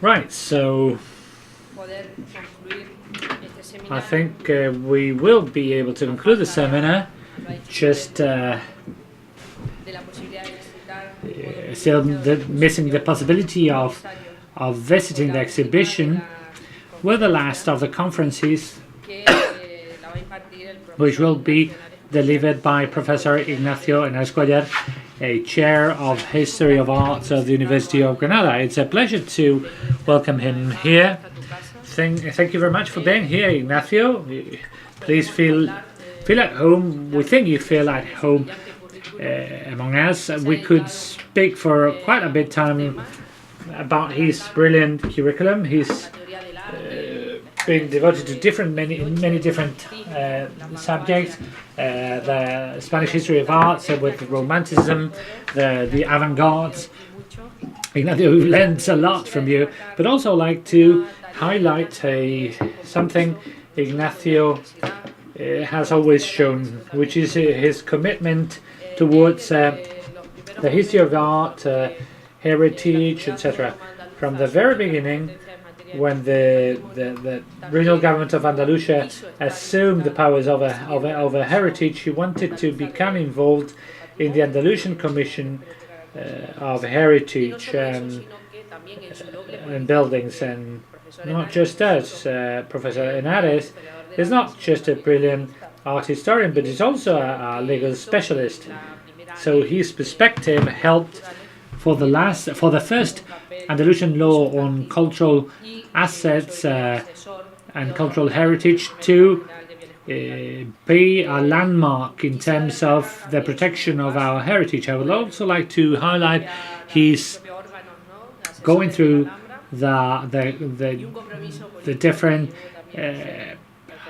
Right, so I think we will be able to conclude the seminar. Just still missing the possibility of visiting the exhibition with the last of the conferences, which will be delivered by Professor Ignacio Henares Cuellar, a chair of History of Arts of the University of Granada. It's a pleasure to welcome him here. Thank you very much for being here, Ignacio. Please feel at home. We think you feel at home among us. We could speak for quite a bit of time about his brilliant curriculum. He's been devoted to many different subjects. The Spanish history of arts with Romanticism, the avant-garde. Ignacio learns a lot from you, but also like to highlight something Ignacio has always shown, which is his commitment towards the history of art, heritage, etc. From the very beginning, when the regional government of Andalusia assumed the powers over heritage, he wanted to become involved in the Andalusian Commission of Heritage and Buildings. And not just us, Professor Henares is not just a brilliant art historian, but he's also a legal specialist. So his perspective helped for the first Andalusian law on cultural assets and cultural heritage to be a landmark in terms of the protection of our heritage. I would also like to highlight his going through the different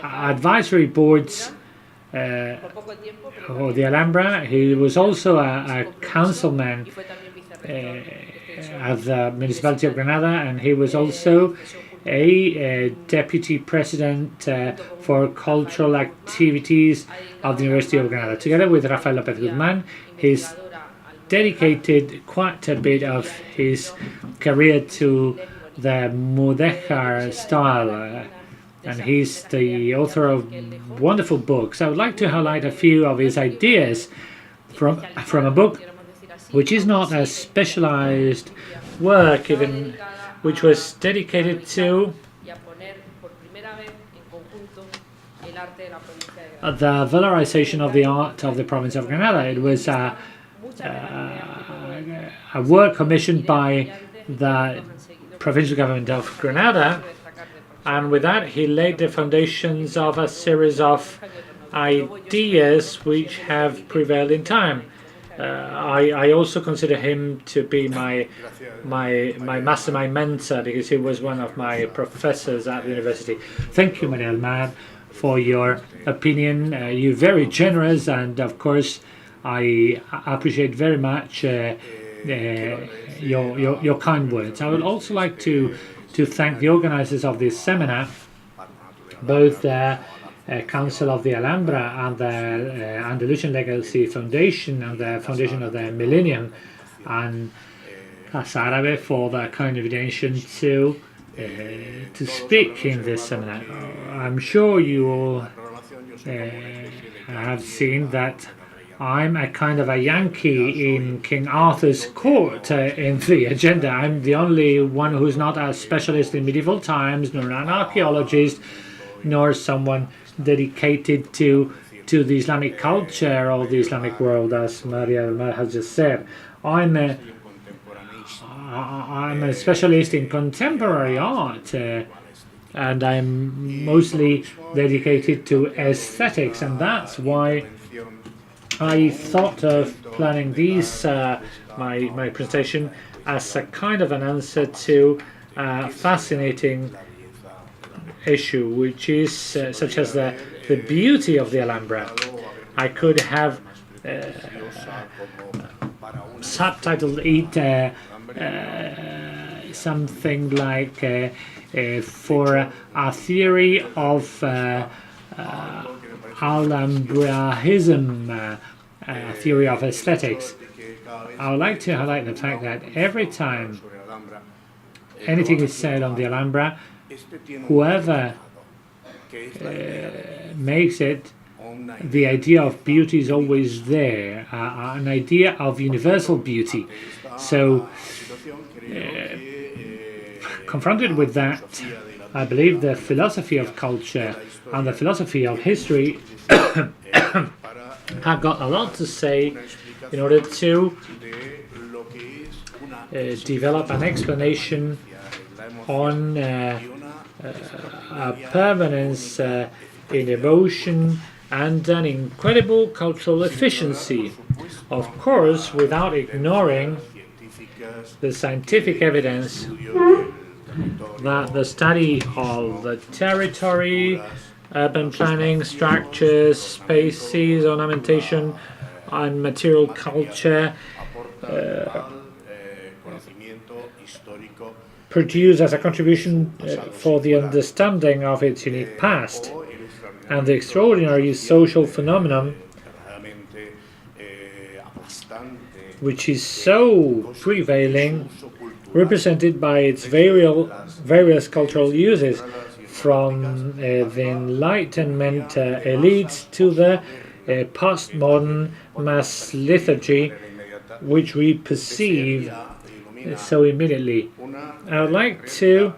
advisory boards or the Alhambra. He was also a councilman at the Municipality of Granada, and he was also a deputy president for cultural activities of the University of Granada. Together with Rafael López Guzmán, he's dedicated quite a bit of his career to the Mudéjar style, and he's the author of wonderful books. I would like to highlight a few of his ideas from a book which is not a specialized work, even which was dedicated to the valorization of the art of the province of Granada. It was a work commissioned by the provincial government of Granada, and with that he laid the foundations of a series of ideas which have prevailed in time. I also consider him to be my master, my mentor, because he was one of my professors at the university. Thank you, Maria Almar, for your opinion. You're very generous, and of course I appreciate very much your kind words. I would also like to thank the organizers of this seminar, both the Council of the Alhambra and the Andalusian Legacy Foundation and the Foundation of the Millennium, and Casa Árabe for the kind invitation to speak in this seminar. I'm sure you all have seen that I'm a kind of a Yankee in King Arthur's court in the agenda. I'm the only one who's not a specialist in medieval times, nor an archaeologist, nor someone dedicated to the Islamic culture or the Islamic world, as Maria Almar has just said. I'm a specialist in contemporary art, and I'm mostly dedicated to aesthetics, and that's why I thought of planning these my presentation as a kind of an answer to a fascinating issue, which is such as the beauty of the Alhambra. I could have subtitled it something like for a theory of Alhambraism, a theory of aesthetics. I would like to highlight the fact that every time anything is said on the Alhambra, whoever makes it, the idea of beauty is always there, an idea of universal beauty. So, confronted with that, I believe the philosophy of culture and the philosophy of history have got a lot to say in order to develop an explanation on a permanence in emotion and an incredible cultural efficiency. Of course, without ignoring the scientific evidence that the study of the territory, urban planning, structures, spaces, ornamentation, and material culture produce as a contribution for the understanding of its unique past and the extraordinary social phenomenon which is so prevailing, represented by its various cultural uses, from the Enlightenment elites to the postmodern mass liturgy, which we perceive so immediately. I would like to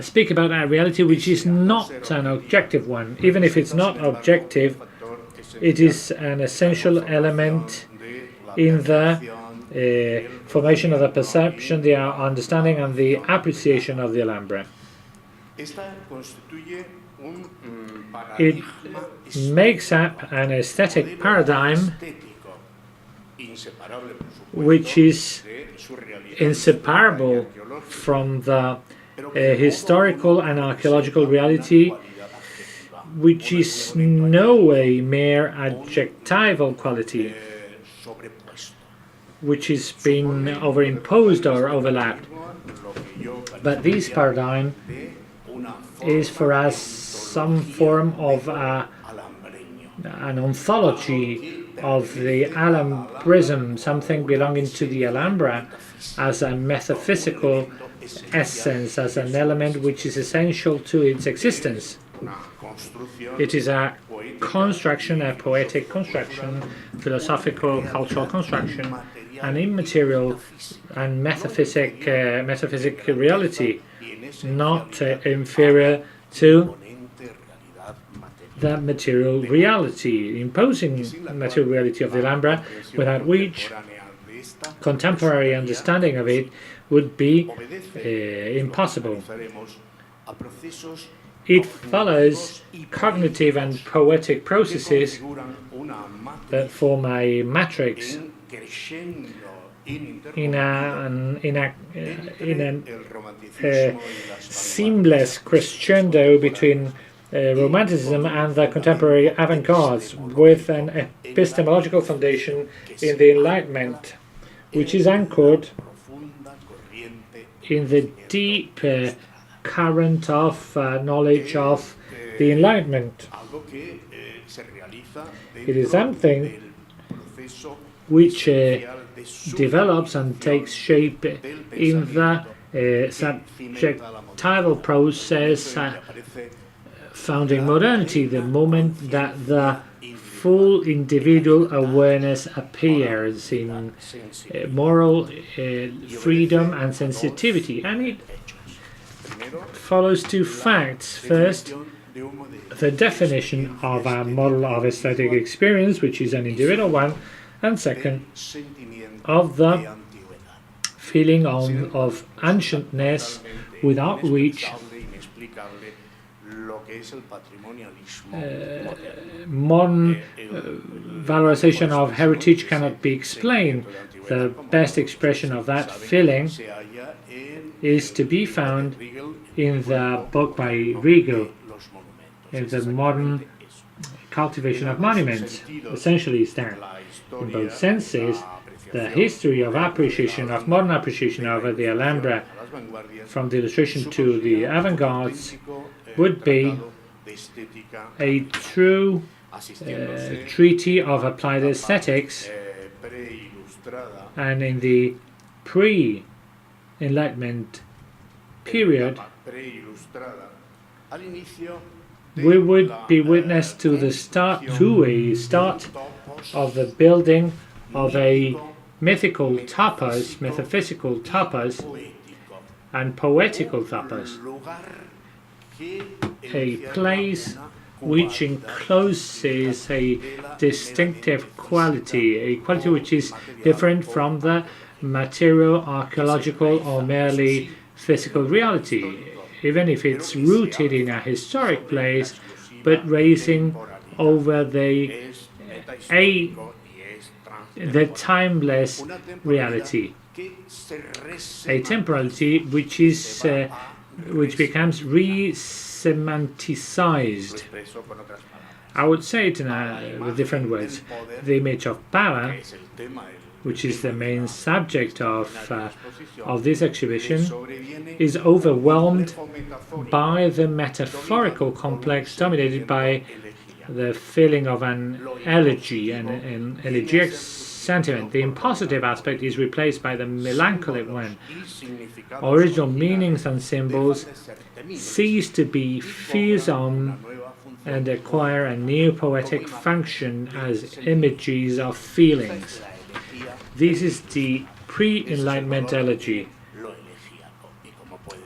speak about a reality which is not an objective one. Even if it's not objective, it is an essential element in the formation of the perception, the understanding, and the appreciation of the Alhambra. It makes up an aesthetic paradigm which is inseparable from the historical and archaeological reality, which is no a mere adjectival quality which is being overimposed or overlapped. But this paradigm is for us some form of an ontology of the Alhambrism, something belonging to the Alhambra as a metaphysical essence, as an element which is essential to its existence. It is a construction, a poetic construction, philosophical, cultural construction, an immaterial and metaphysic reality, not inferior to the material reality, imposing material reality of the Alhambra, without which contemporary understanding of it would be impossible. It follows cognitive and poetic processes that form a matrix in a seamless crescendo between Romanticism and the contemporary avant-garde, with an epistemological foundation in the Enlightenment, which is anchored in the deep current of knowledge of the Enlightenment. It is something which develops and takes shape in the subjectival process founding modernity, the moment that the full individual awareness appears in moral freedom and sensitivity. And it follows two facts. First, the definition of a model of aesthetic experience, which is an individual one, and second, of the feeling of ancientness without which modern valorization of heritage cannot be explained. The best expression of that feeling is to be found in the book by Riegel, in the modern cultivation of monuments. Essentially, is that in both senses, the history of appreciation, of modern appreciation of the Alhambra, from the illustration to the avant-gardes, would be a true Treatise of Applied Aesthetics, and in the pre-Enlightenment period, we would be witness to a start of the building of a mythical tapas, metaphysical tapas, and poetical tapas, a place which encloses a distinctive quality, a quality which is different from the material, archaeological, or merely physical reality, even if it's rooted in a historic place, but raising over the timeless reality, a temporality which becomes re-semanticized. I would say it with different words. The image of power, which is the main subject of this exhibition, is overwhelmed by the metaphorical complex dominated by the feeling of an elegy, an elegiac sentiment. The impositive aspect is replaced by the melancholic one. Original meanings and symbols cease to be fused on and acquire a new poetic function as images of feelings. This is the pre-Enlightenment elegy.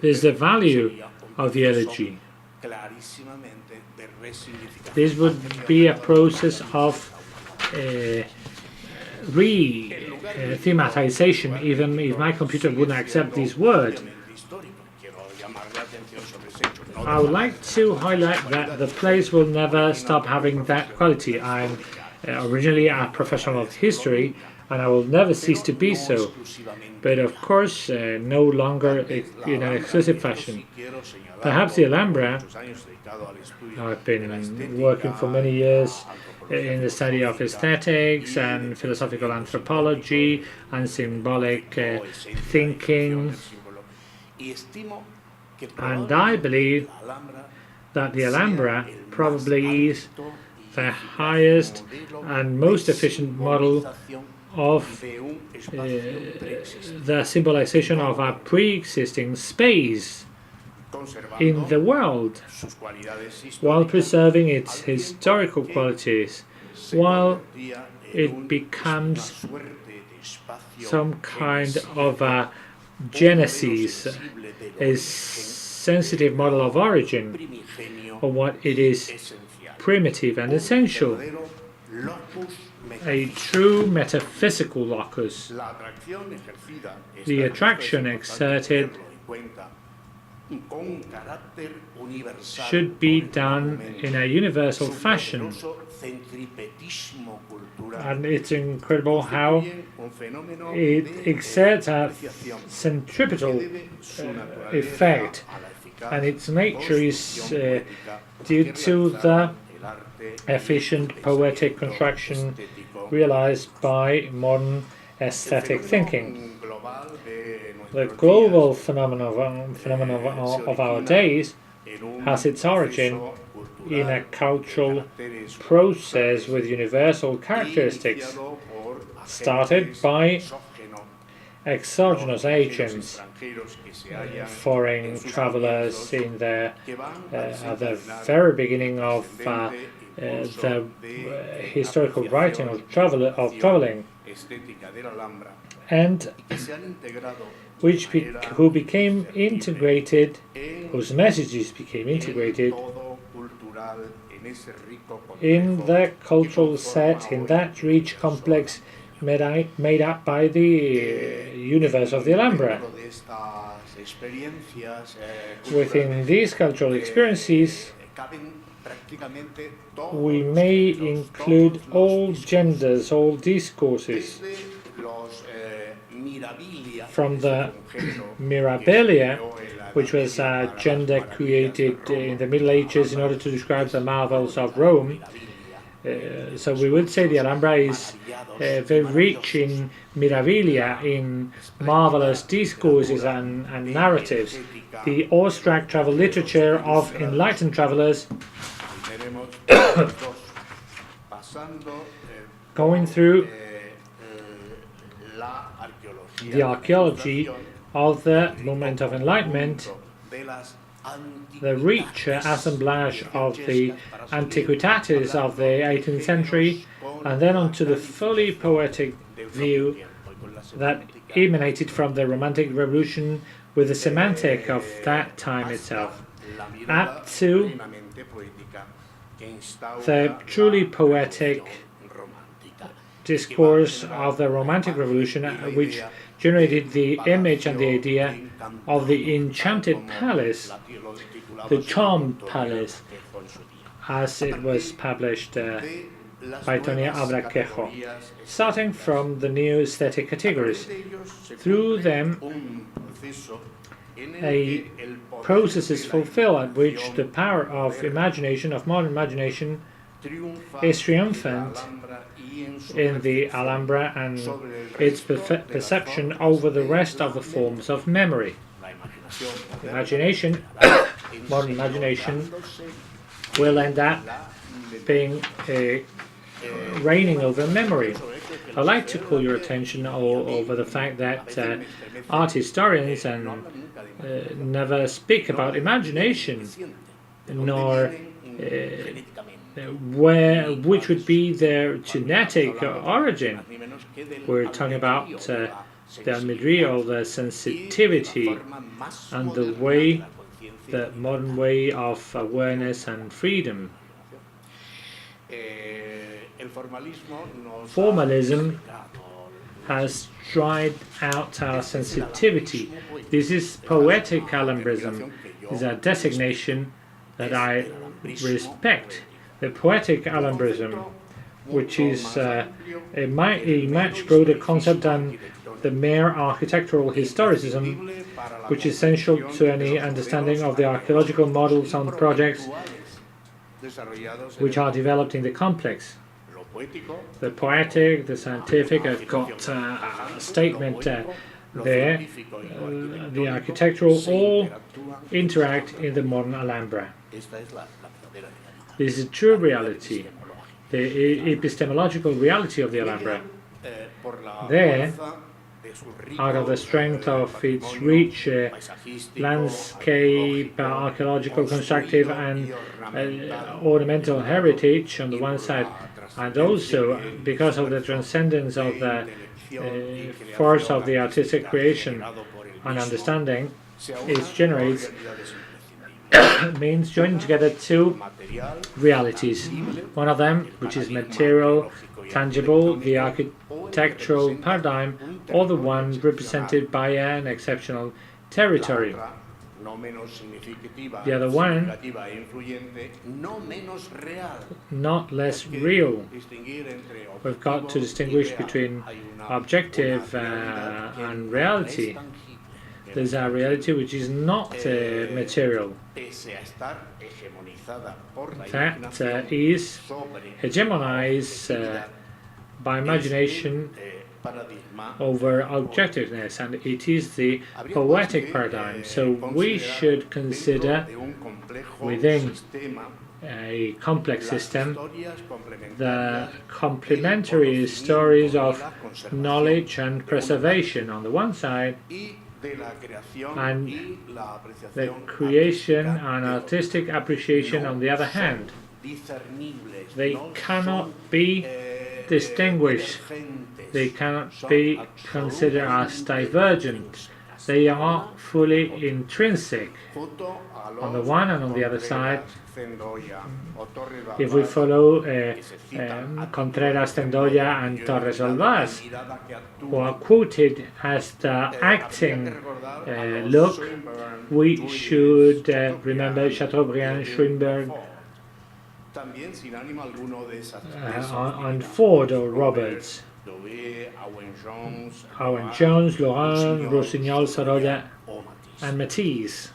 This is the value of the elegy. This would be a process of re-thematization, even if my computer wouldn't accept this word. I would like to highlight that the place will never stop having that quality. I'm originally a professional of history, and I will never cease to be so, but of course no longer in an exclusive fashion. Perhaps the Alhambra, I've been working for many years in the study of aesthetics and philosophical anthropology and symbolic thinking, and I believe that the Alhambra probably is the highest and most efficient model of the symbolization of a pre-existing space in the world, while preserving its historical qualities, while it becomes some kind of a genesis, a sensitive model of origin, of what it is primitive and essential, a true metaphysical locus. The attraction exerted should be done in a universal fashion, and it's incredible how it exerts a centripetal effect, and its nature is due to the efficient poetic construction realized by modern aesthetic thinking. The global phenomenon of our days has its origin in a cultural process with universal characteristics, started by exogenous agents, foreign travelers at the very beginning of the historical writing of traveling, and who became integrated, whose messages became integrated in the cultural set, in that rich complex made up by the universe of the Alhambra. Within these cultural experiences, we may include all genders, all discourses, from the Mirabilia, which was a gender created in the Middle Ages in order to describe the marvels of Rome. So we would say the Alhambra is very rich in mirabilia, in marvelous discourses and narratives. The awestruck travel literature of enlightened travelers going through the archaeology of the moment of enlightenment, the rich assemblage of the antiquitates of the 18th century, and then onto the fully poetic view that emanated from the Romantic Revolution with the semantic of that time itself, up to the truly poetic discourse of the Romantic Revolution, which generated the image and the idea of the enchanted palace, the charmed palace, as it was published by Tony Abraquejo, starting from the new aesthetic categories. Through them, a process is fulfilled at which the power of imagination, of modern imagination, is triumphant in the Alhambra and its perception over the rest of the forms of memory. Imagination, modern imagination, will end up being reigning over memory. I'd like to call your attention over the fact that art historians never speak about imagination, nor which would be their genetic origin. We're talking about the Almidri, or the sensitivity, and the modern way of awareness and freedom. Formalism has dried out our sensitivity. This is poetic Alhambrism. Is a designation that I respect. The poetic Alhambrism, which is a much broader concept than the mere architectural historicism, which is essential to any understanding of the archaeological models on projects which are developed in the complex. The poetic, the scientific, I've got a statement there, the architectural, all interact in the modern Alhambra. This is true reality, the epistemological reality of the Alhambra. There, out of the strength of its rich landscape, archaeological, constructive and ornamental heritage on the one side, and also because of the transcendence of the force of the artistic creation and understanding, it generates means joining together two realities. One of them, which is material, tangible, the architectural paradigm, or the one represented by an exceptional territory. The other one, not less real. We've got to distinguish between objective and reality. There's a reality which is not material. That is hegemonized by imagination over objectiveness, and it is the poetic paradigm. So we should consider within a complex system the complementary stories of knowledge and preservation on the one side, and the creation and artistic appreciation on the other hand. They cannot be distinguished. They cannot be considered as divergent. They are fully intrinsic on the one and on the other side. If we follow Contreras, Tendoya and Torres Olvas, who are quoted as the acting look, we should remember Chateaubriand, Schoenberg, and Ford or Roberts, Owen Jones, Laurent, Rossignol, Sorolla, and Matisse.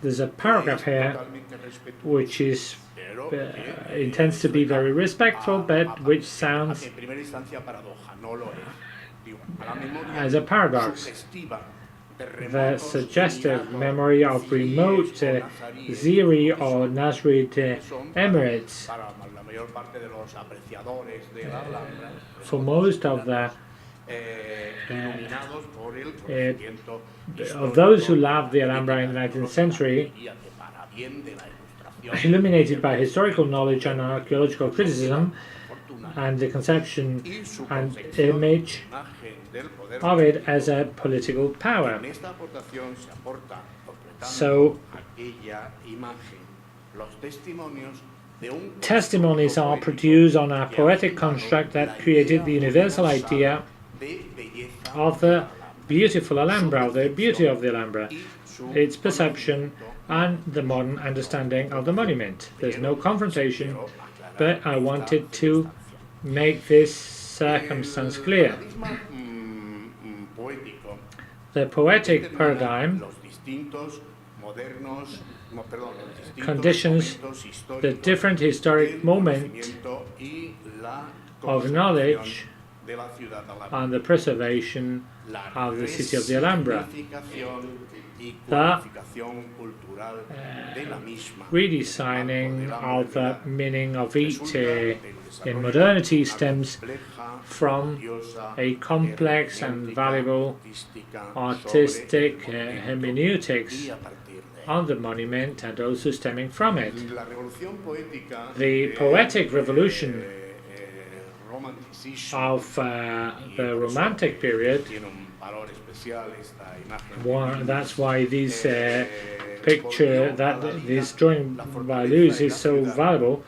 There's a paragraph here which is intends to be very respectful, but which sounds as a paradox. the suggestive memory of remote Ziri or Nasrid Emirates. For most of the of those who loved the Alhambra in the 19th century, illuminated by historical knowledge and archaeological criticism, and the conception and image of it as a political power. So, testimonies are produced on a poetic construct that created the universal idea of the beautiful Alhambra, the beauty of the Alhambra, its perception, and the modern understanding of the monument. There's no confrontation, but I wanted to make this circumstance clear. The poetic paradigm conditions the different historic moment of knowledge and the preservation of the city of the Alhambra. The redesigning of the meaning of each in modernity stems from a complex and valuable artistic hermeneutics on the monument and also stemming from it. The poetic revolution of the Romantic period, that's why this picture, this drawing by Lewis is so valuable,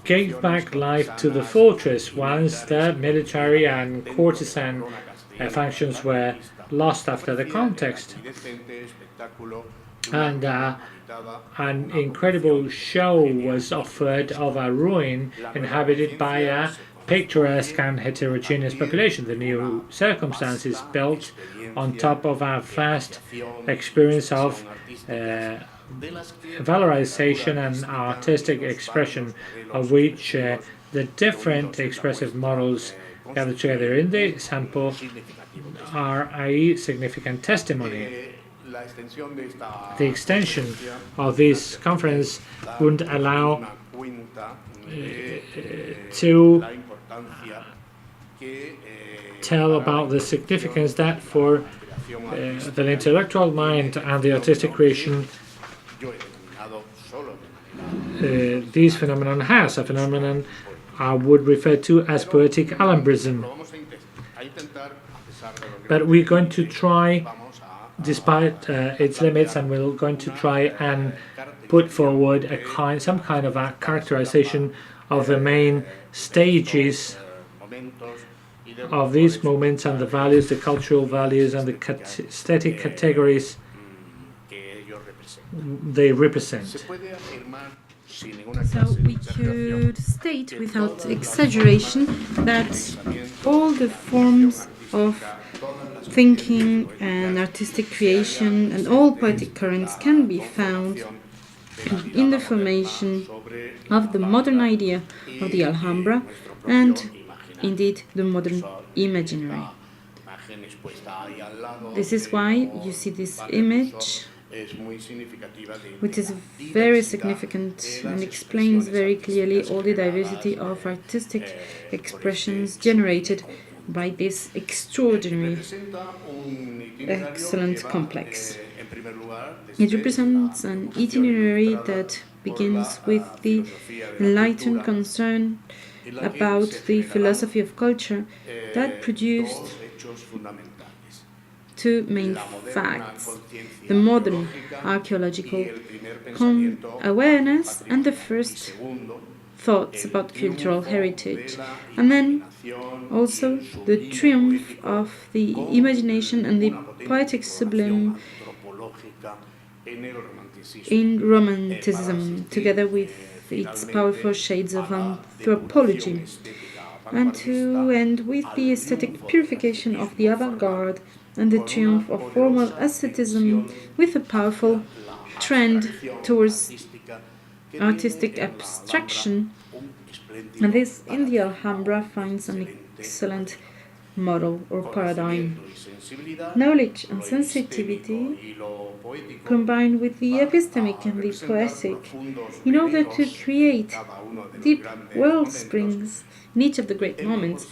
gave back life to the fortress once the military and courtesan functions were lost after the context. And an incredible show was offered of a ruin inhabited by a picturesque and heterogeneous population. The new circumstances built on top of our vast experience of valorization and artistic expression, of which the different expressive models gathered together in the sample are a significant testimony. The extension of this conference would allow to tell about the significance that for the intellectual mind and the artistic creation this phenomenon has, a phenomenon I would refer to as poetic Alhambrism. But we're going to try, despite its limits, and we're going to try and put forward some kind of a characterization of the main stages of these moments and the values, the cultural values and the aesthetic categories they represent. So we could state without exaggeration that all the forms of thinking and artistic creation and all poetic currents can be found in the formation of the modern idea of the Alhambra and indeed the modern imaginary. This is why you see this image, which is very significant and explains very clearly all the diversity of artistic expressions generated by this extraordinary, excellent complex. It represents an itinerary that begins with the enlightened concern about the philosophy of culture that produced two main facts: the modern archaeological awareness and the first thoughts about cultural heritage, and then also the triumph of the imagination and the poetic sublime in Romanticism, together with its powerful shades of anthropology, and to end with the aesthetic purification of the avant-garde and the triumph of formal asceticism with a powerful trend towards artistic abstraction. And this in the Alhambra finds an excellent model or paradigm. Knowledge and sensitivity combined with the epistemic and the poetic in order to create deep world springs in each of the great moments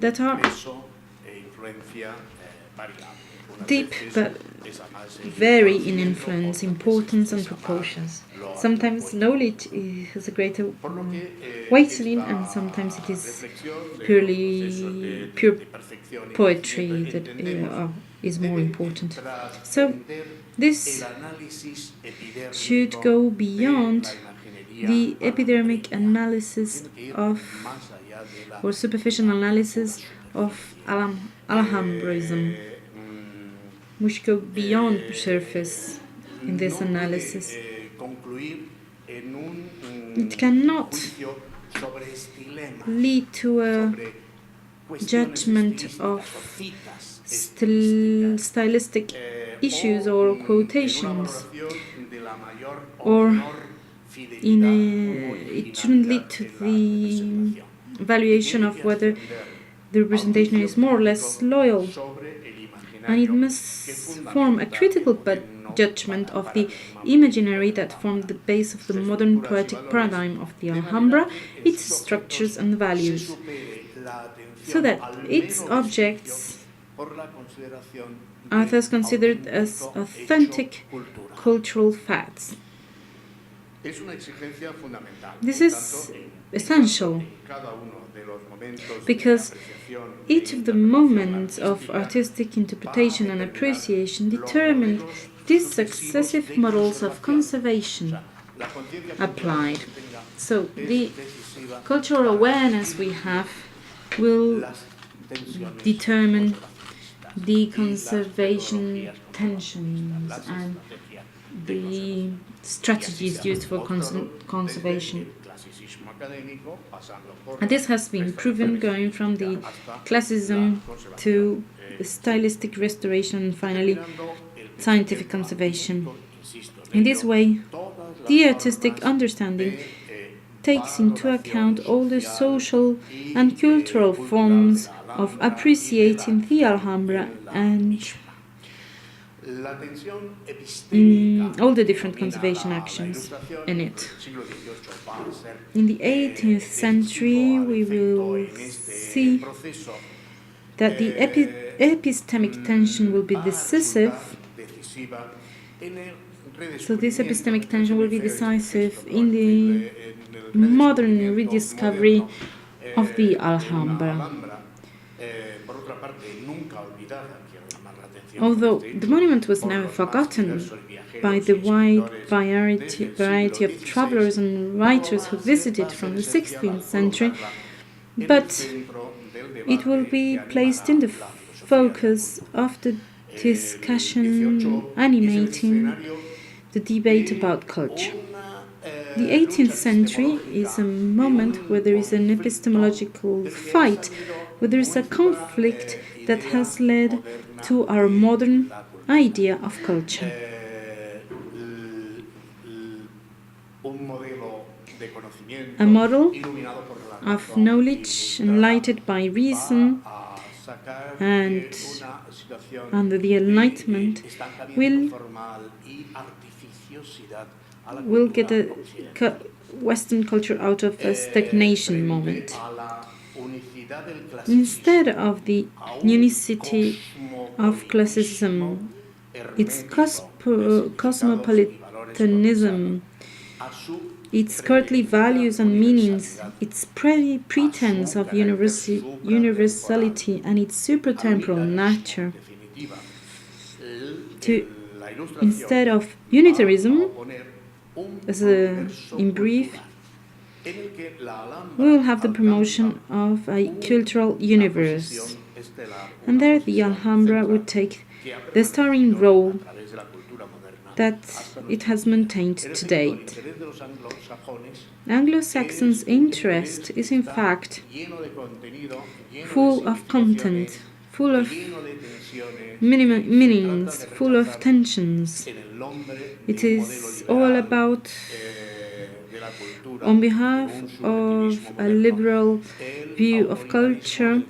that are deep but vary in influence, importance and proportions. Sometimes knowledge has a greater weighting and sometimes it is pure poetry that is more important. So this should go beyond the epidermic analysis of or superficial analysis of Alhambrism. We should go beyond the surface in this analysis. It cannot lead to a judgment of stylistic issues or quotations, or it shouldn't lead to the evaluation of whether the representation is more or less loyal, and it must form a critical judgment of the imaginary that formed the base of the modern poetic paradigm of the Alhambra, its structures and values, so that its objects are thus considered as authentic cultural facts. This is essential because each of the moments of artistic interpretation and appreciation determined these successive models of conservation applied. So the cultural awareness we have will determine the conservation tensions and the strategies used for conservation. And this has been proven going from the classicism to stylistic restoration and finally scientific conservation. In this way, the artistic understanding takes into account all the social and cultural forms of appreciating the Alhambra and all the different conservation actions in it. In the 18th century, we will see that the epistemic tension will be decisive. So this epistemic tension will be decisive in the modern rediscovery of the Alhambra. Although the monument was never forgotten by the wide variety of travelers and writers who visited from the 16th century, but it will be placed in the focus of the discussion animating the debate about culture. The 18th century is a moment where there is an epistemological fight, where there is a conflict that has led to our modern idea of culture. A model of knowledge enlightened by reason and under the Enlightenment will get a Western culture out of a stagnation moment. Instead of the unicity of classicism, its cosmopolitanism, its courtly values and meanings, its pretense of universality and its supertemporal nature. Instead of unitarism, in brief, we will have the promotion of a cultural universe. And there the Alhambra would take the starring role that it has maintained to date. Anglo-Saxons' interest is in fact full of content, full of meanings, full of tensions. It is all about on behalf of a liberal view of culture,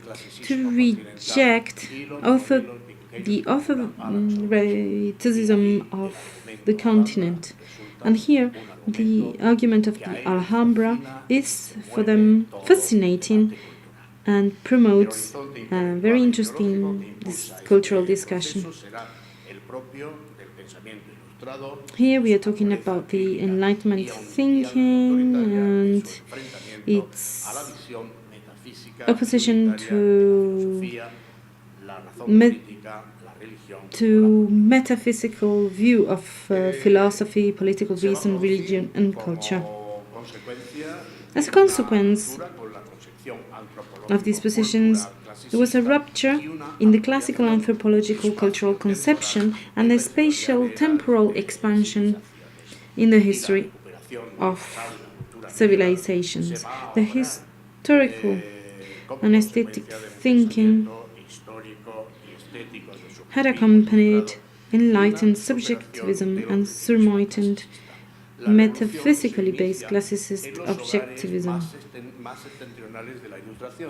to reject the authoritism of the continent. And here, the argument of the Alhambra is for them fascinating and promotes a very interesting cultural discussion. Here we are talking about the Enlightenment thinking and its opposition to metaphysical view of philosophy, political reason, religion and culture. As a consequence of these positions, there was a rupture in the classical anthropological cultural conception and a spatial temporal expansion in the history of civilizations. The historical and aesthetic thinking had accompanied enlightened subjectivism and surmounted metaphysically based classicist objectivism.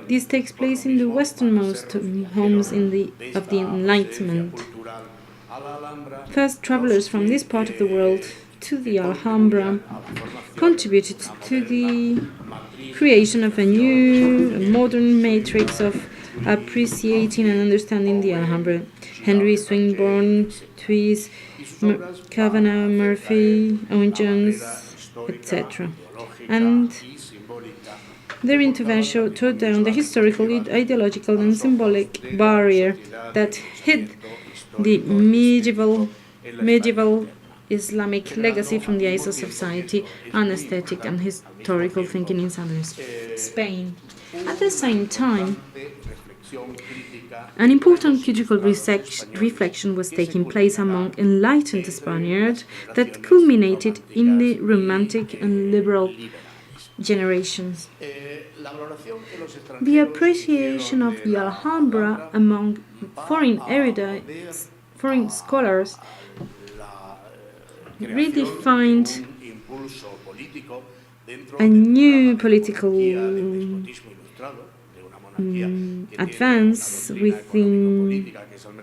This takes place in the westernmost homes of the Enlightenment. First, travelers from this part of the world to the Alhambra contributed to the creation of a new, modern matrix of appreciating and understanding the Alhambra. Henry Swinburne, Twiss, Kavanagh, Murphy, Owen Jones, etc. And their intervention tore down the historical, ideological and symbolic barrier that hid the medieval Islamic legacy from the eyes of society and aesthetic and historical thinking in southern Spain. At the same time, an important critical reflection was taking place among enlightened Spaniards that culminated in the Romantic and liberal generations. The appreciation of the Alhambra among foreign erudites, foreign scholars, redefined a new political advance within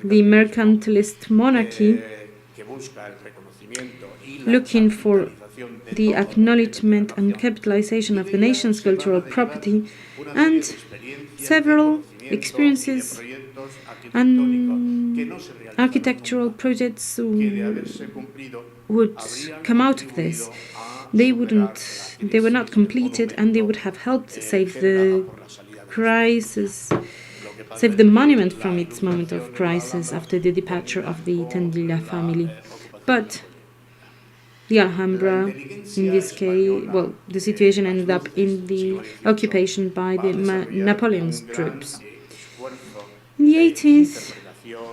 the mercantilist monarchy, looking for the acknowledgement and capitalization of the nation's cultural property, and several experiences and architectural projects would come out of this. They were not completed, and they would have helped save the monument from its moment of crisis after the departure of the Tendilla family. But the Alhambra, in this case, the situation ended up in the occupation by the Napoleon's troops. In the 18th,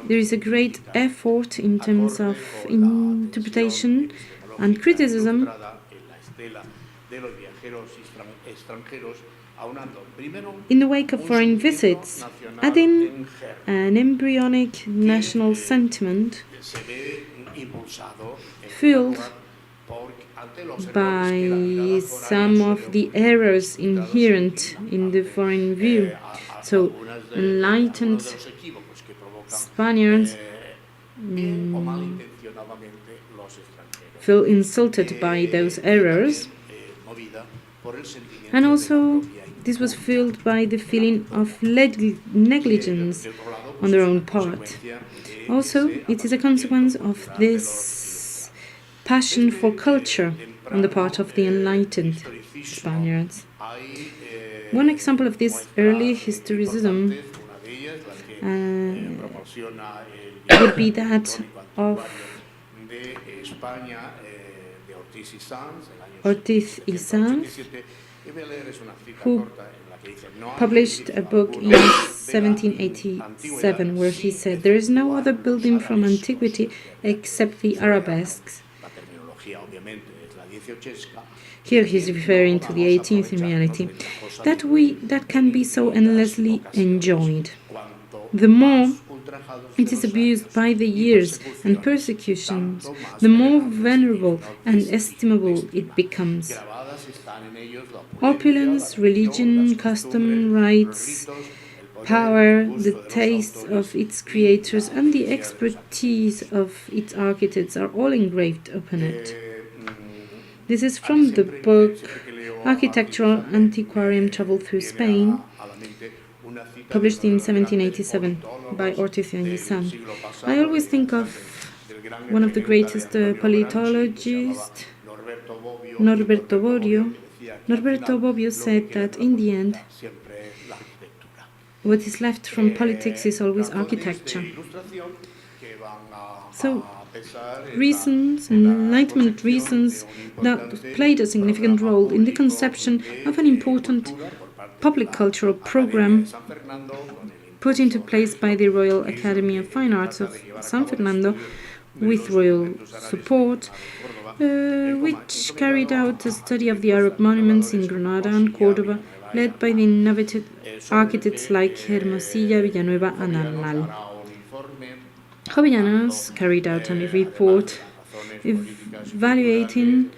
there is a great effort in terms of interpretation and criticism in the wake of foreign visits, adding an embryonic national sentiment fueled by some of the errors inherent in the foreign view. So, enlightened Spaniards feel insulted by those errors, and also this was fueled by the feeling of negligence on their own part. Also, it is a consequence of this passion for culture on the part of the enlightened Spaniards. One example of this early historicism would be that of Ortiz y Sanz, who published a book in 1787 where he said, "There is no other building from antiquity except the arabesques." Here he's referring to the 18th in reality, that can be so endlessly enjoyed. The more it is abused by the years and persecutions, the more venerable and estimable it becomes. Opulence, religion, custom, rights, power, the taste of its creators, and the expertise of its architects are all engraved upon it. This is from the book Architectural Antiquarian Travel Through Spain, published in 1787 by Ortiz and Son. I always think of one of the greatest politologists, Norberto Bobbio. Norberto Bobbio said that in the end, what is left from politics is always architecture. So, reasons, Enlightenment reasons, that played a significant role in the conception of an important public cultural program put into place by the Royal Academy of Fine Arts of San Fernando with royal support, which carried out a study of the Arab monuments in Granada and Córdoba, led by the innovative architects like Hermosilla, Villanueva and Arnal. Jovellanos carried out a report evaluating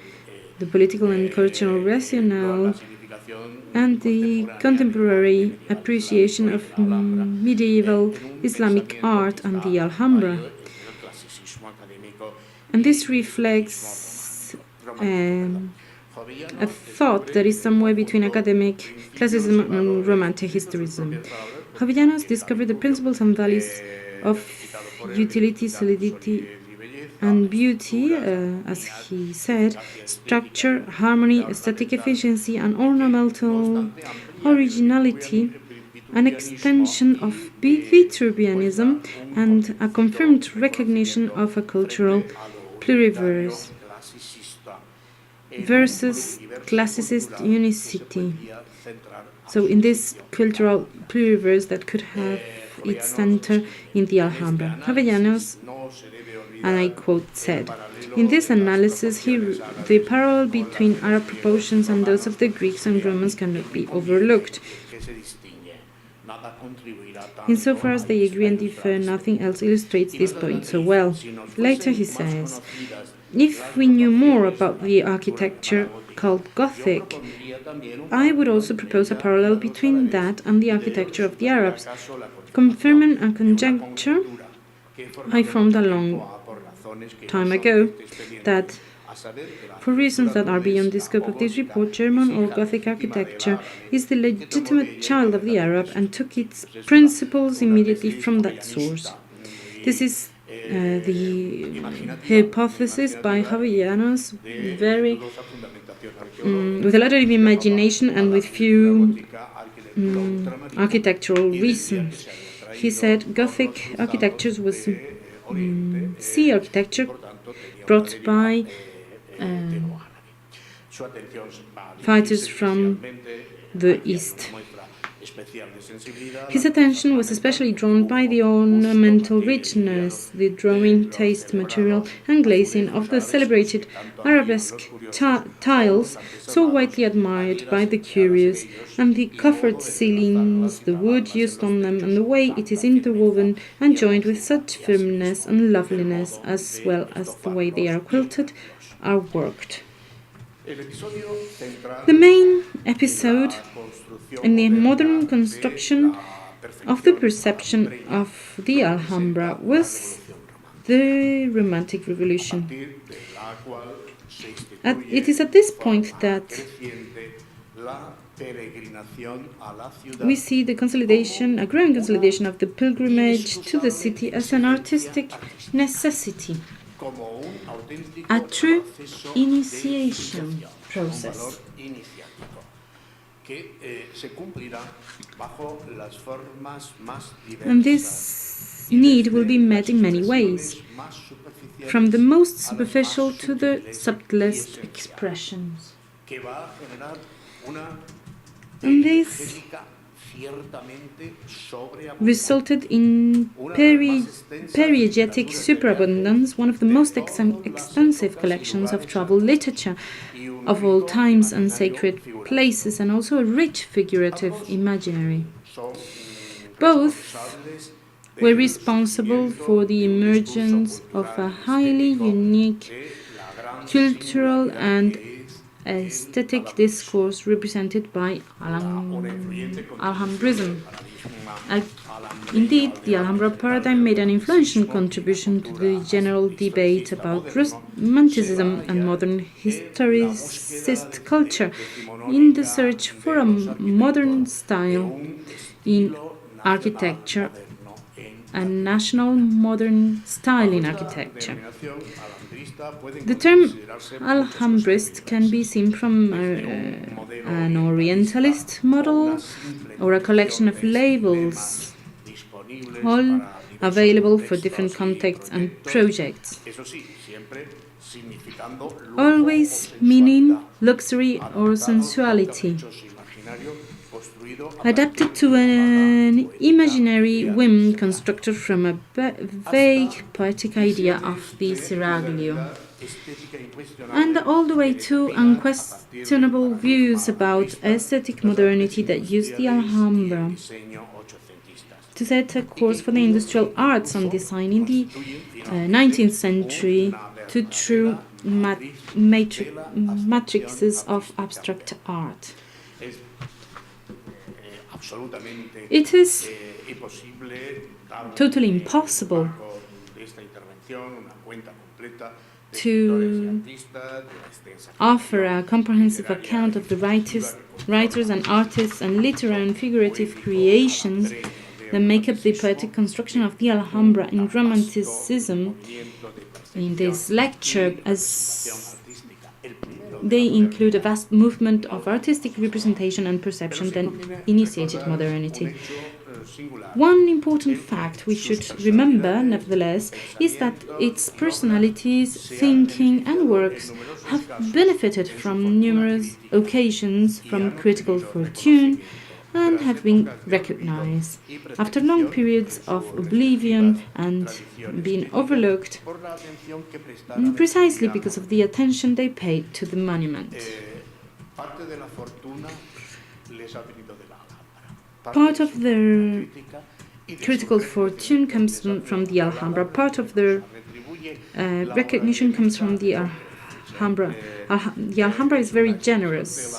the political and cultural rationale and the contemporary appreciation of medieval Islamic art and the Alhambra. And this reflects a thought that is somewhere between academic classicism and romantic historicism. Jovellanos discovered the principles and values of utility, solidity, and beauty, as he said, structure, harmony, aesthetic efficiency, and ornamental originality, an extension of Vitruvianism, and a confirmed recognition of a cultural pluriverse versus classicist unicity. So in this cultural pluriverse that could have its center in the Alhambra, Jovellanos, and I quote, said, "In this analysis, the parallel between Arab proportions and those of the Greeks and Romans cannot be overlooked. Insofar as they agree and differ, nothing else illustrates this point so well." Later he says, "If we knew more about the architecture called Gothic, I would also propose a parallel between that and the architecture of the Arabs, confirming a conjecture I formed a long time ago, that for reasons that are beyond the scope of this report, German or Gothic architecture is the legitimate child of the Arab and took its principles immediately from that source." This is the hypothesis by Jovellanos, very with a lot of imagination and with few architectural reasons. He said Gothic architecture was sea architecture brought by fighters from the East. His attention was especially drawn by the ornamental richness, the drawing taste, material, and glazing of the celebrated arabesque tiles, so widely admired by the curious, and the coffered ceilings, the wood used on them, and the way it is interwoven and joined with such firmness and loveliness, as well as the way they are quilted, are worked. The main episode in the modern construction of the perception of the Alhambra was the Romantic Revolution. It is at this point that we see the consolidation, a growing consolidation of the pilgrimage to the city as an artistic necessity, a true initiation process. And this need will be met in many ways, from the most superficial to the subtlest expressions. And this resulted in periegetic superabundance, one of the most extensive collections of travel literature of all times and sacred places, and also a rich figurative imaginary. Both were responsible for the emergence of a highly unique cultural and aesthetic discourse represented by Alhambrism. Indeed, the Alhambra paradigm made an influential contribution to the general debate about Romanticism and modern historicist culture in the search for a modern style in architecture, a national modern style in architecture. The term Alhambrist can be seen from an Orientalist model or a collection of labels, all available for different contexts and projects, always meaning luxury or sensuality, adapted to an imaginary whim constructed from a vague poetic idea of the seraglio, and all the way to unquestionable views about aesthetic modernity that used the Alhambra to set a course for the industrial arts and design in the 19th century to true matrices of abstract art. It is totally impossible to offer a comprehensive account of the writers and artists and literary and figurative creations that make up the poetic construction of the Alhambra in Romanticism in this lecture, as they include a vast movement of artistic representation and perception that initiated modernity. One important fact we should remember, nevertheless, is that its personalities, thinking and works have benefited from numerous occasions from critical fortune and have been recognized after long periods of oblivion and being overlooked, precisely because of the attention they paid to the monument. Part of their critical fortune comes from the Alhambra. Part of their recognition comes from the Alhambra. The Alhambra is very generous.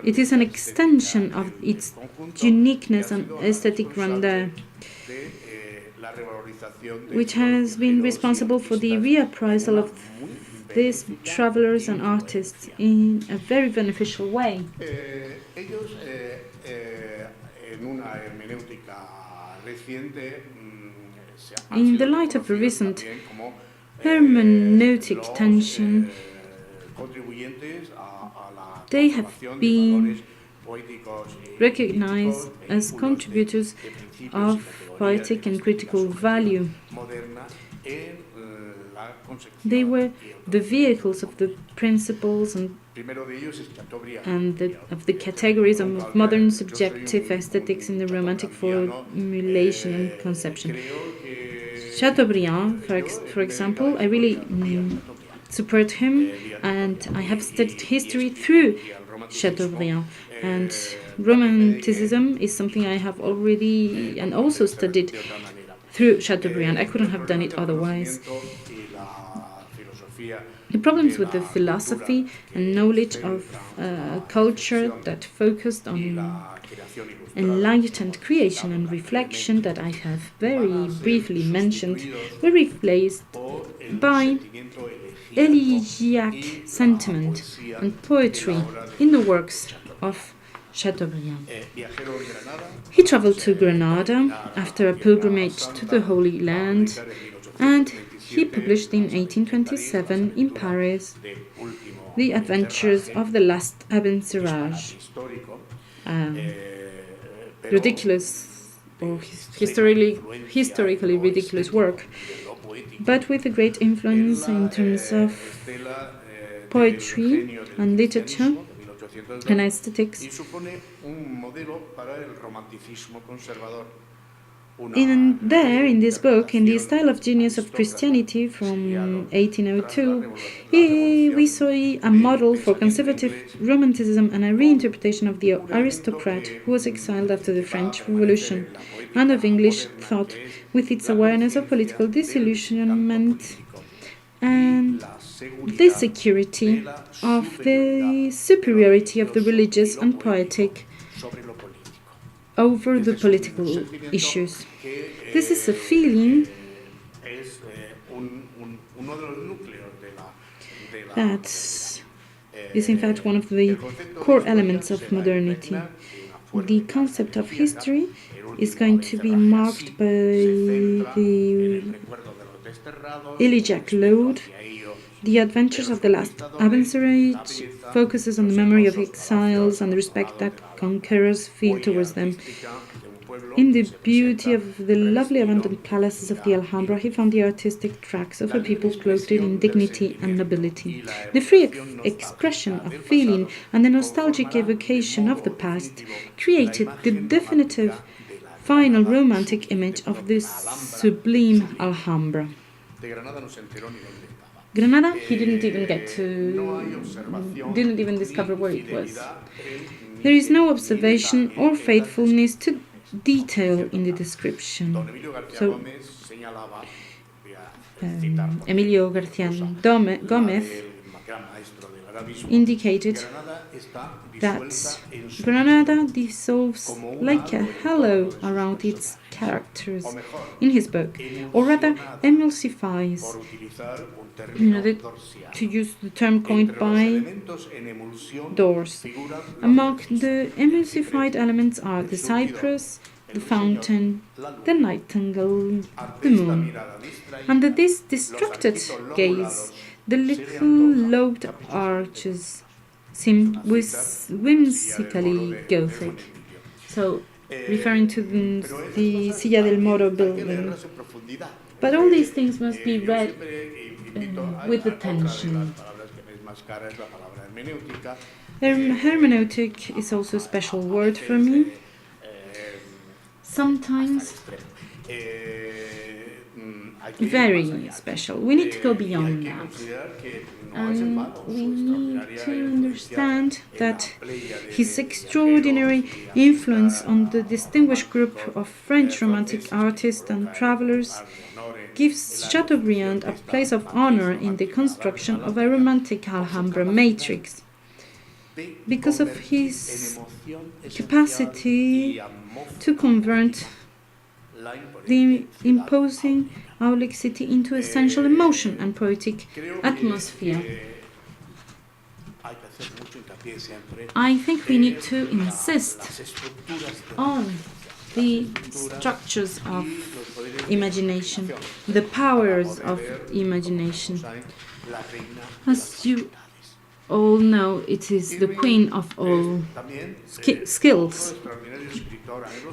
It is an extension of its uniqueness and aesthetic grandeur, which has been responsible for the reappraisal of these travelers and artists in a very beneficial way. In the light of a recent hermeneutic tension, they have been recognized as contributors of poetic and critical value. They were the vehicles of the principles and of the categories of modern subjective aesthetics in the romantic formulation and conception. Chateaubriand, for example, I really support him, and I have studied history through Chateaubriand. And Romanticism is something I have already and also studied through Chateaubriand. I couldn't have done it otherwise. The problems with the philosophy and knowledge of culture that focused on enlightened creation and reflection that I have very briefly mentioned were replaced by elegiac sentiment and poetry in the works of Chateaubriand. He traveled to Granada after a pilgrimage to the Holy Land, and he published in 1827 in Paris The Adventures of the Last Abencerrage, ridiculous or historically ridiculous work, but with a great influence in terms of poetry and literature and aesthetics. In this book, in the style of Genius of Christianity from 1802, we saw a model for conservative romanticism and a reinterpretation of the aristocrat who was exiled after the French Revolution, and of English thought with its awareness of political disillusionment and the security of the superiority of the religious and poetic over the political issues. This is a feeling that is in fact one of the core elements of modernity. The concept of history is going to be marked by the elegiac load. The Adventures of the Last Adventure focuses on the memory of exiles and the respect that conquerors feel towards them. In the beauty of the lovely abandoned palaces of the Alhambra, he found the artistic tracks of a people clothed in dignity and nobility. The free expression of feeling and the nostalgic evocation of the past created the definitive final romantic image of this sublime Alhambra. Granada, he didn't even discover where it was. There is no observation or faithfulness to detail in the description. So, Emilio García Gómez indicated that Granada dissolves like a halo around its characters in his book, or rather emulsifies, in order to use the term coined by Dors. Among the emulsified elements are the cypress, the fountain, the nightingale, the moon. Under this distracted gaze, the little lobed arches seem whimsically Gothic. So, referring to the Silla del Moro building. But all these things must be read with attention. Hermeneutic is also a special word for me. Sometimes very special. We need to go beyond that. And we need to understand that his extraordinary influence on the distinguished group of French Romantic artists and travelers gives Chateaubriand a place of honor in the construction of a romantic Alhambra matrix. Because of his capacity to convert the imposing Aulic city into essential emotion and poetic atmosphere. I think we need to insist on the structures of imagination, the powers of imagination. As you all know, it is the queen of all skills.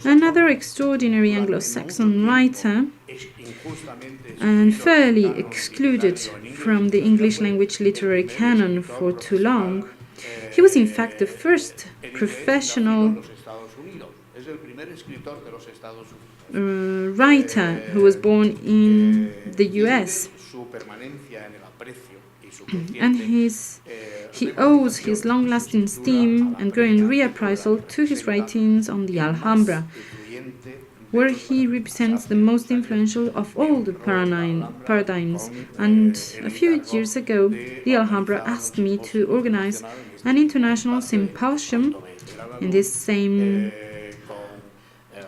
Another extraordinary Anglo-Saxon writer, and fairly excluded from the English language literary canon for too long, he was in fact the first professional writer who was born in the US. And he owes his long-lasting esteem and growing reappraisal to his writings on the Alhambra, where he represents the most influential of all the paradigms. And a few years ago, the Alhambra asked me to organize an international symposium in this same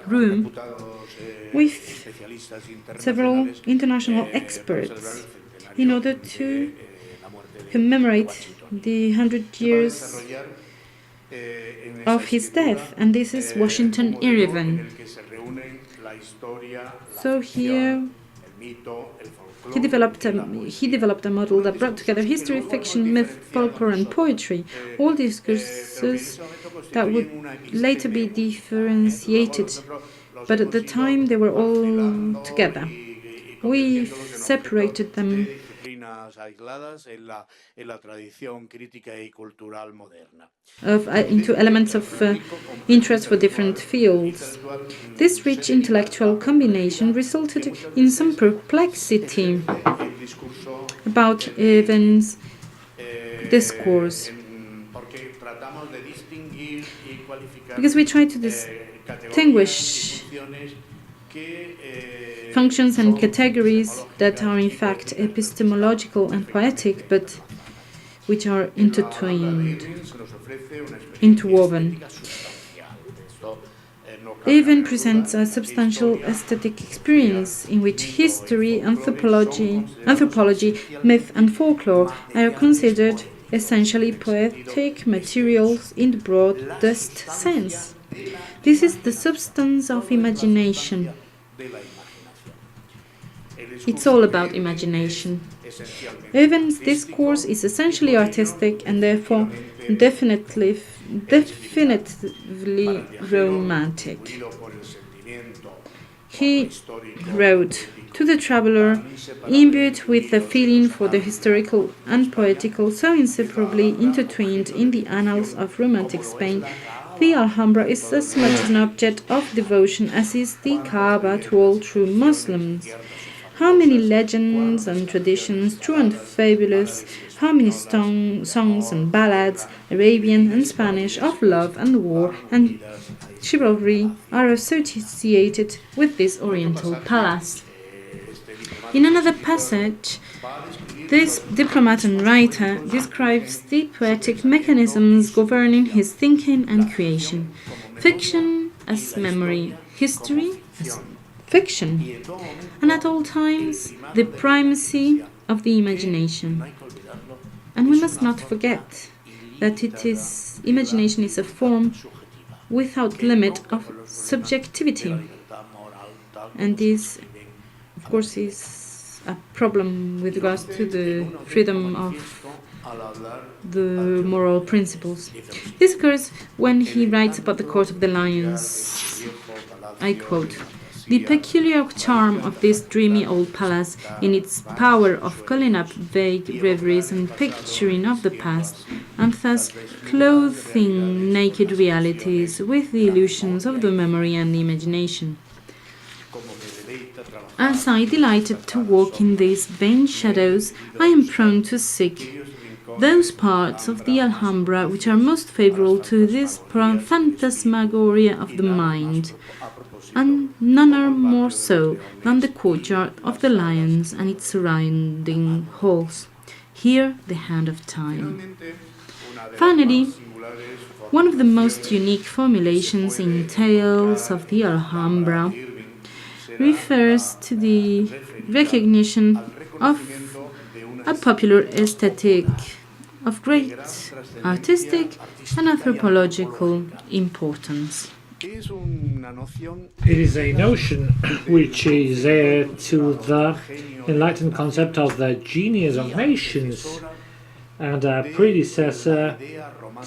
room with several international experts in order to commemorate the 100 years of his death, and this is Washington Irving. So here he developed a model that brought together history, fiction, myth, folklore, and poetry, all discourses that would later be differentiated, but at the time they were all together. We separated them into elements of interest for different fields. This rich intellectual combination resulted in some perplexity about Evans' discourse, because we try to distinguish functions and categories that are in fact epistemological and poetic, but which are interwoven. Even presents a substantial aesthetic experience in which history, anthropology, myth and folklore are considered essentially poetic materials in the broadest sense. This is the substance of imagination. It's all about imagination. Evans' discourse is essentially artistic and therefore definitively romantic. He wrote to the traveller, imbued with a feeling for the historical and poetical so inseparably intertwined in the annals of Romantic Spain. The Alhambra is as much an object of devotion as is the Kaaba to all true Muslims. How many legends and traditions, true and fabulous, how many songs and ballads, Arabian and Spanish, of love and war and chivalry are associated with this Oriental palace. In another passage, this diplomat and writer describes the poetic mechanisms governing his thinking and creation. Fiction as memory, history as fiction, and at all times the primacy of the imagination. And we must not forget that imagination is a form without limit of subjectivity, and this, of course, is a problem with regards to the freedom of the moral principles. This occurs when he writes about the Court of the Lions. I quote, "The peculiar charm of this dreamy old palace, in its power of calling up vague reveries and picturing of the past, and thus clothing naked realities with the illusions of the memory and the imagination. As I delighted to walk in these vain shadows, I am prone to seek those parts of the Alhambra which are most favourable to this phantasmagoria of the mind, and none are more so than the courtyard of the Lions and its surrounding halls. Here the hand of time." Finally, one of the most unique formulations in Tales of the Alhambra refers to the recognition of a popular aesthetic of great artistic and anthropological importance. It is a notion which is heir to the enlightened concept of the genius of nations and a predecessor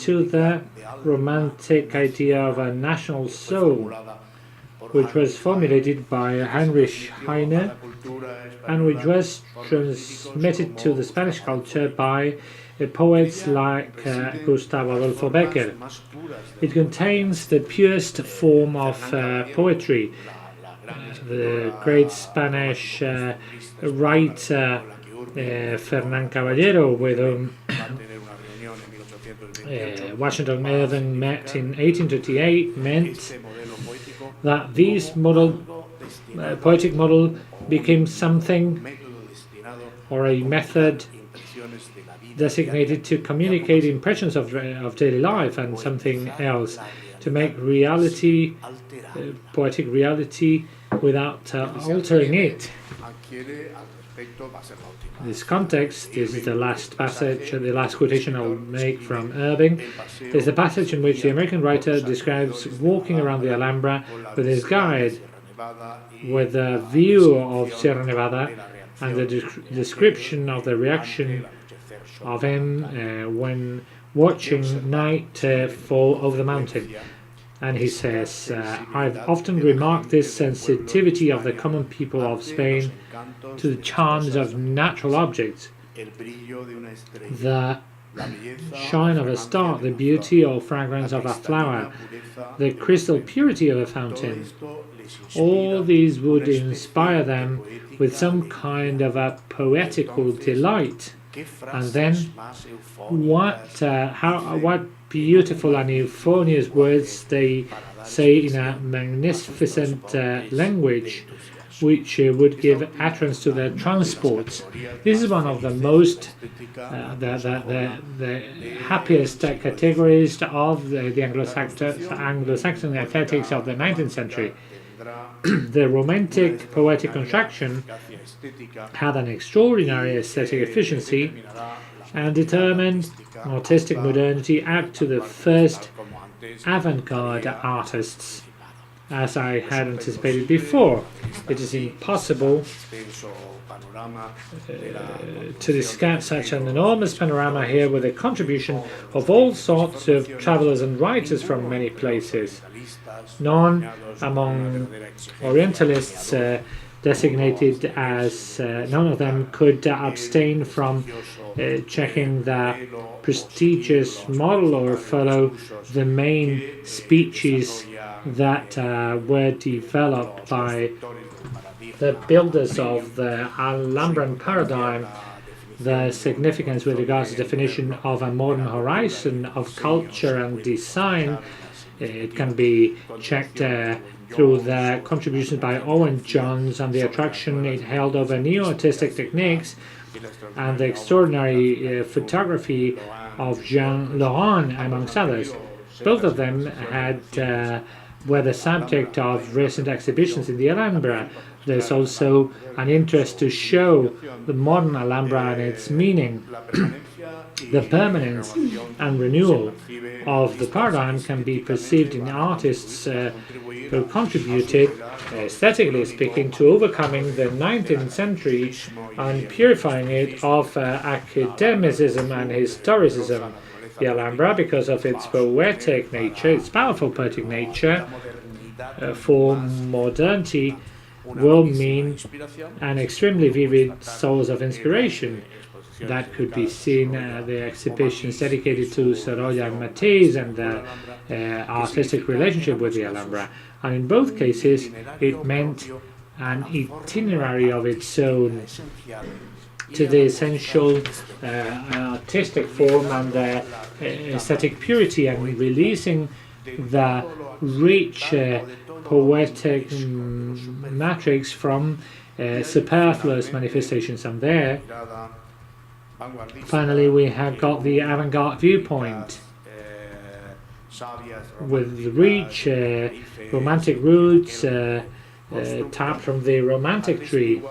to the romantic idea of a national soul, which was formulated by Heinrich Heine and which was transmitted to the Spanish culture by poets like Gustavo Adolfo Bécquer. It contains the purest form of poetry. The great Spanish writer Fernán Caballero, with whom Washington Irving met in 1838, meant that this poetic model became something or a method designated to communicate impressions of daily life, and something else to make reality, poetic reality, without altering it. This context, this is the last passage, the last quotation I'll make from Irving, is the passage in which the American writer describes walking around the Alhambra with his guide, with a view of Sierra Nevada and the description of the reaction of him when watching night fall over the mountain. And he says, "I've often remarked this sensitivity of the common people of Spain to the charms of natural objects, the shine of a star, the beauty or fragrance of a flower, the crystal purity of a fountain. All these would inspire them with some kind of a poetical delight. And then, what beautiful and euphonious words they say in a magnificent language, which would give utterance to their transports. This is one of the most, the happiest categories of the Anglo-Saxon aesthetics of the 19th century. The romantic poetic construction had an extraordinary aesthetic efficiency and determined artistic modernity up to the first avant-garde artists. As I had anticipated before, it is impossible to discuss such an enormous panorama here with a contribution of all sorts of travelers and writers from many places. None among Orientalists designated as none of them could abstain from checking the prestigious model or follow the main speeches that were developed by the builders of the Alhambran paradigm, the significance with regards to definition of a modern horizon of culture and design. It can be checked through the contributions by Owen Johns and the attraction it held over neo-artistic techniques and the extraordinary photography of Jean Laurent, amongst others. Both of them were the subject of recent exhibitions in the Alhambra. There's also an interest to show the modern Alhambra and its meaning. The permanence and renewal of the paradigm can be perceived in artists who contributed, aesthetically speaking, to overcoming the 19th century and purifying it of academicism and historicism. The Alhambra, because of its poetic nature, its powerful poetic nature, for modernity, will mean an extremely vivid source of inspiration. That could be seen the exhibitions dedicated to Sorolla and Matisse and the artistic relationship with the Alhambra. And in both cases, it meant an itinerary of its own to the essential artistic form and the aesthetic purity, and releasing the rich poetic matrix from superfluous manifestations. And there, finally, we have got the avant-garde viewpoint with the rich romantic roots tapped from the romantic tree,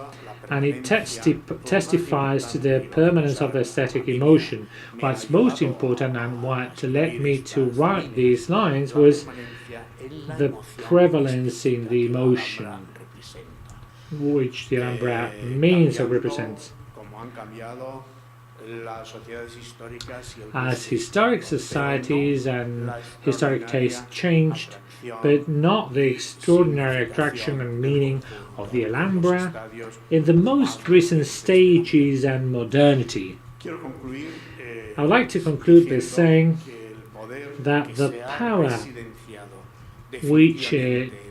and it testifies to the permanence of the aesthetic emotion. What's most important and what led me to write these lines was the prevalence in the emotion which the Alhambra means or represents. As historic societies and historic tastes changed, but not the extraordinary attraction and meaning of the Alhambra in the most recent stages and modernity. I would like to conclude by saying that the power which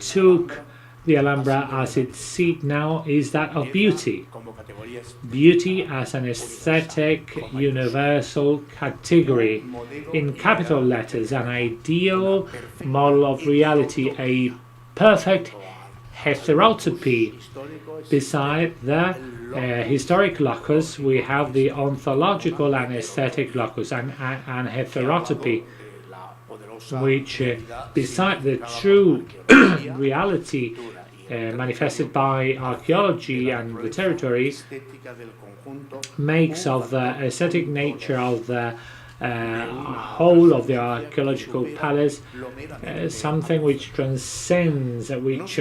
took the Alhambra as its seat now is that of beauty. Beauty as an aesthetic universal category, in capital letters, an ideal model of reality, a perfect heterotopy. Beside the historic locus, we have the ontological and aesthetic locus, and heterotopy, which beside the true reality manifested by archaeology and the territory, makes of the aesthetic nature of the whole of the archaeological palace something which transcends, which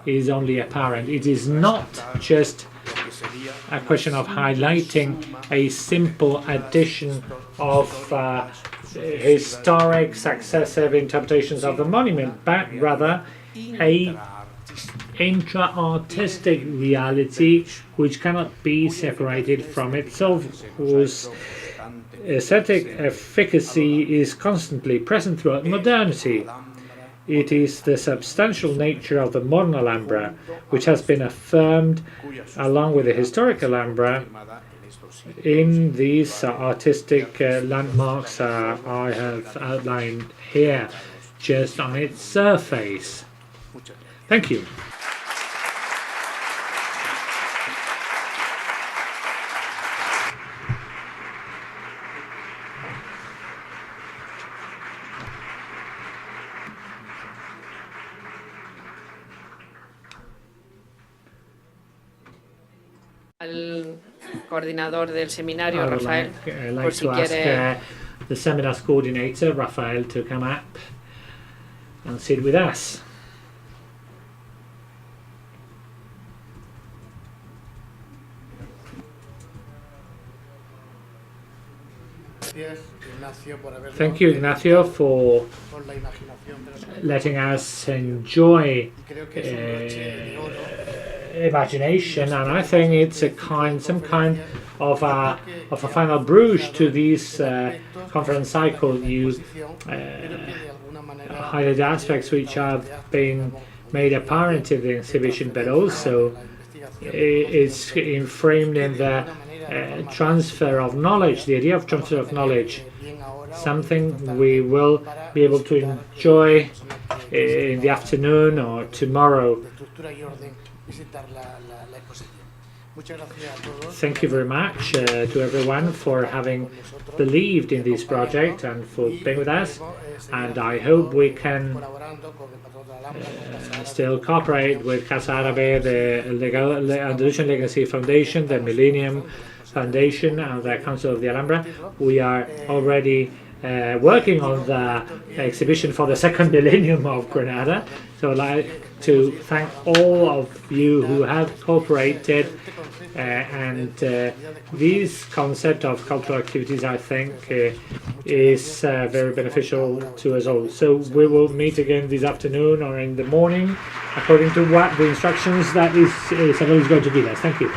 is only apparent. It is not just a question of highlighting a simple addition of historic successive interpretations of the monument, but rather a intra-artistic reality which cannot be separated from itself, whose aesthetic efficacy is constantly present throughout modernity. It is the substantial nature of the modern Alhambra, which has been affirmed along with the historic Alhambra in these artistic landmarks I have outlined here, just on its surface. Thank you. Al coordinador del seminario, I would Rafael, like por si to ask quiere. the seminar's coordinator, Rafael, to come up and sit with us. Thank you, Ignacio, for letting us enjoy imagination, and I think it's some kind of a final brush to this conference cycle. You highlight aspects which have been made apparent in the exhibition, but also it's framed in the transfer of knowledge, the idea of transfer of knowledge, something we will be able to enjoy in the afternoon or tomorrow. Thank you very much to everyone for having believed in this project and for being with us, and I hope we can still cooperate with Casa Árabe, the Andalusian Legacy Foundation, the Millennium Foundation, and the Council of the Alhambra. We are already working on the exhibition for the second millennium of Granada. So I'd like to thank all of you who have cooperated, and this concept of cultural activities, I think, is very beneficial to us all. So we will meet again this afternoon or in the morning, according to what the instructions that Isabel is going to give us. Thank you.